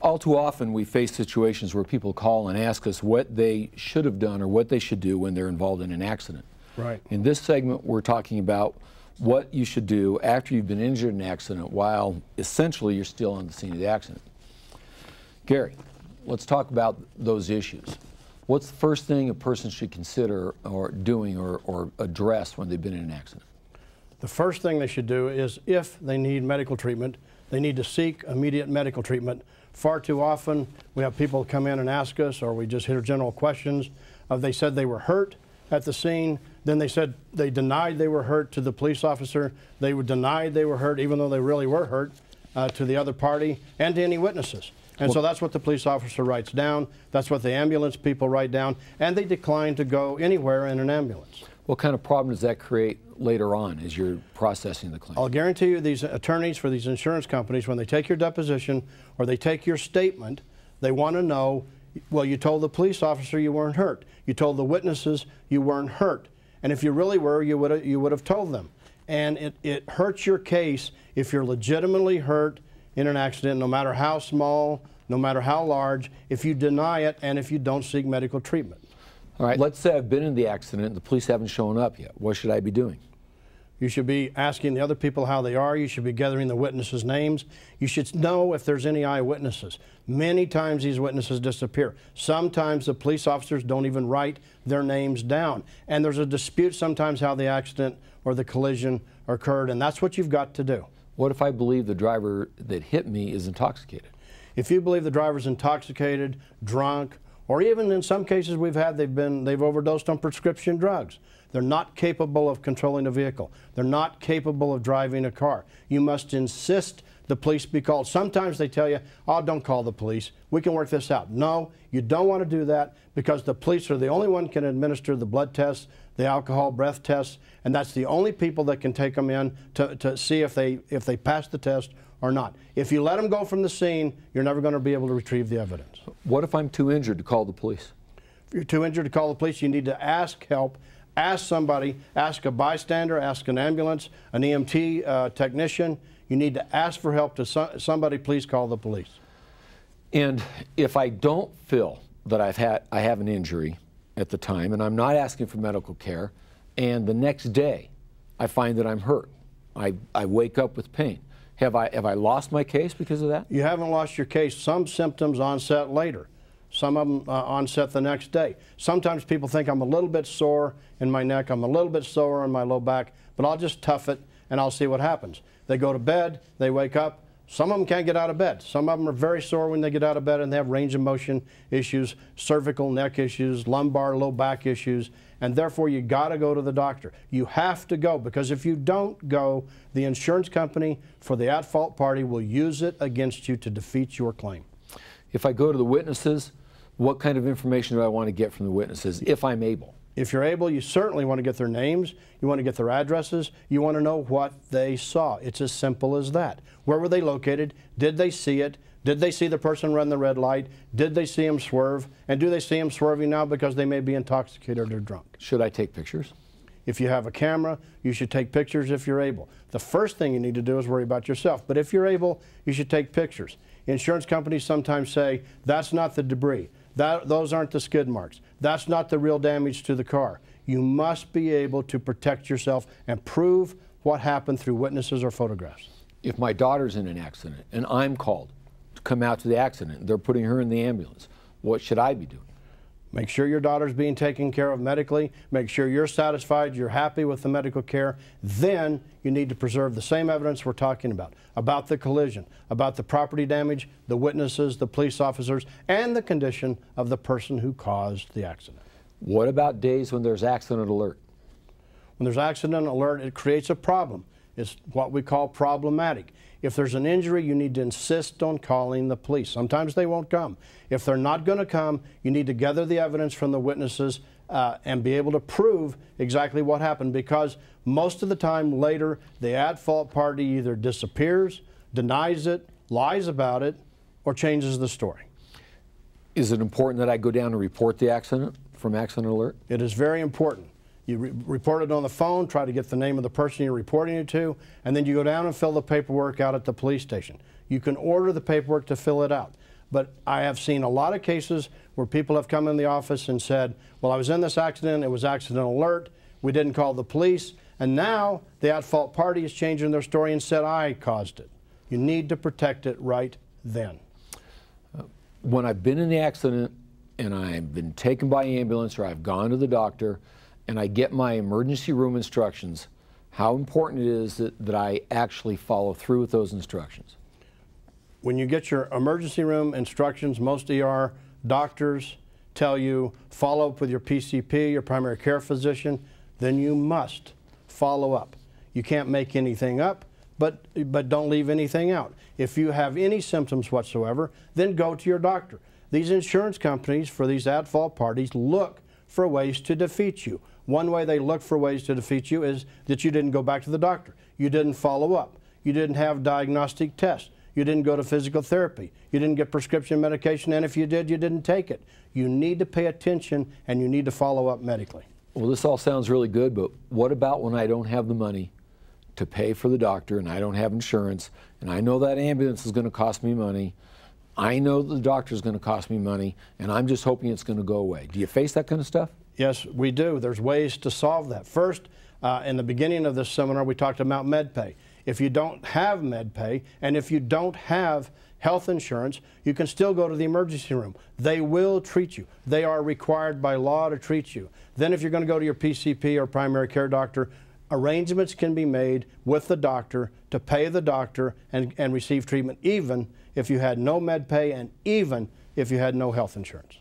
All too often we face situations where people call and ask us what they should have done or what they should do when they're involved in an accident. Right. In this segment, we're talking about what you should do after you've been injured in an accident while essentially you're still on the scene of the accident. Gary, let's talk about those issues. What's the first thing a person should consider or doing or address when they've been in an accident? The first thing they should do is, if they need medical treatment, they need to seek immediate medical treatment. Far too often we have people come in and ask us, or we just hear general questions of they said they were hurt at the scene, then they said they denied they were hurt to the police officer, they were denied they were hurt even though they really were hurt to the other party and to any witnesses. And so that's what the police officer writes down, that's what the ambulance people write down, and they decline to go anywhere in an ambulance. What kind of problem does that create later on as you're processing the claim? I'll guarantee you these attorneys for these insurance companies, when they take your deposition or they take your statement, they want to know, well, you told the police officer you weren't hurt. You told the witnesses you weren't hurt. And if you really were, you would have told them. And it hurts your case if you're legitimately hurt in an accident, no matter how small, no matter how large, if you deny it and if you don't seek medical treatment. All right, let's say I've been in the accident and the police haven't shown up yet. What should I be doing? You should be asking the other people how they are. You should be gathering the witnesses' names. You should know if there's any eyewitnesses. Many times these witnesses disappear. Sometimes the police officers don't even write their names down. And there's a dispute sometimes how the accident or the collision occurred, and that's what you've got to do. What if I believe the driver that hit me is intoxicated? If you believe the driver's intoxicated, drunk, or even in some cases they've overdosed on prescription drugs. They're not capable of controlling a vehicle. They're not capable of driving a car. You must insist the police be called. Sometimes they tell you, oh, don't call the police. We can work this out. No, you don't want to do that because the police are the only one can administer the blood tests, the alcohol breath tests, and that's the only people that can take them in to see if they pass the test or not. If you let them go from the scene, you're never going to be able to retrieve the evidence. What if I'm too injured to call the police? If you're too injured to call the police, you need to ask help. Ask somebody, ask a bystander, ask an ambulance, an EMT technician. You need to ask for help to somebody, please call the police. And if I don't feel that I have an injury at the time and I'm not asking for medical care, and the next day I find that I'm hurt, I wake up with pain, have I lost my case because of that? You haven't lost your case. Some symptoms onset later. Some of them onset the next day. Sometimes people think I'm a little bit sore in my neck, I'm a little bit sore in my low back, but I'll just tough it and I'll see what happens. They go to bed, they wake up. Some of them can't get out of bed. Some of them are very sore when they get out of bed and they have range of motion issues, cervical neck issues, lumbar low back issues, and therefore you got to go to the doctor. You have to go, because if you don't go, the insurance company for the at-fault party will use it against you to defeat your claim. If I go to the witnesses, what kind of information do I want to get from the witnesses, if I'm able? If you're able, you certainly want to get their names, you want to get their addresses, you want to know what they saw. It's as simple as that. Where were they located? Did they see it? Did they see the person run the red light? Did they see him swerve? And do they see him swerving now because they may be intoxicated or drunk? Should I take pictures? If you have a camera, you should take pictures if you're able. The first thing you need to do is worry about yourself, but if you're able, you should take pictures. Insurance companies sometimes say, that's not the debris. Those aren't the skid marks. That's not the real damage to the car. You must be able to protect yourself and prove what happened through witnesses or photographs. If my daughter's in an accident and I'm called to come out to the accident, they're putting her in the ambulance, what should I be doing? Make sure your daughter's being taken care of medically. Make sure you're satisfied, you're happy with the medical care. Then you need to preserve the same evidence we're talking about the collision, about the property damage, the witnesses, the police officers, and the condition of the person who caused the accident. What about days when there's accident alert? When there's accident alert, it creates a problem. It's what we call problematic. If there's an injury, you need to insist on calling the police. Sometimes they won't come. If they're not going to come, you need to gather the evidence from the witnesses and be able to prove exactly what happened, because most of the time later, the at-fault party either disappears, denies it, lies about it, or changes the story. Is it important that I go down and report the accident from accident alert? It is very important. You report it on the phone, try to get the name of the person you're reporting it to, and then you go down and fill the paperwork out at the police station. You can order the paperwork to fill it out. But I have seen a lot of cases where people have come in the office and said, well, I was in this accident, it was accident alert, we didn't call the police, and now the at-fault party is changing their story and said, I caused it. You need to protect it right then. When I've been in the accident and I've been taken by ambulance or I've gone to the doctor and I get my emergency room instructions, how important it is that I actually follow through with those instructions. When you get your emergency room instructions, most ER doctors tell you follow up with your PCP, your primary care physician, then you must follow up. You can't make anything up, but don't leave anything out. If you have any symptoms whatsoever, then go to your doctor. These insurance companies for these at-fault parties look for ways to defeat you. One way they look for ways to defeat you is that you didn't go back to the doctor. You didn't follow up. You didn't have diagnostic tests. You didn't go to physical therapy. You didn't get prescription medication, and if you did, you didn't take it. You need to pay attention and you need to follow up medically. Well, this all sounds really good, but what about when I don't have the money to pay for the doctor and I don't have insurance and I know that ambulance is going to cost me money, I know the doctor is going to cost me money, and I'm just hoping it's going to go away? Do you face that kind of stuff? Yes, we do. There's ways to solve that. First, in the beginning of this seminar, we talked about MedPay. If you don't have MedPay and if you don't have health insurance, you can still go to the emergency room. They will treat you. They are required by law to treat you. Then if you're going to go to your PCP or primary care doctor, arrangements can be made with the doctor to pay the doctor and receive treatment, even if you had no MedPay and even if you had no health insurance.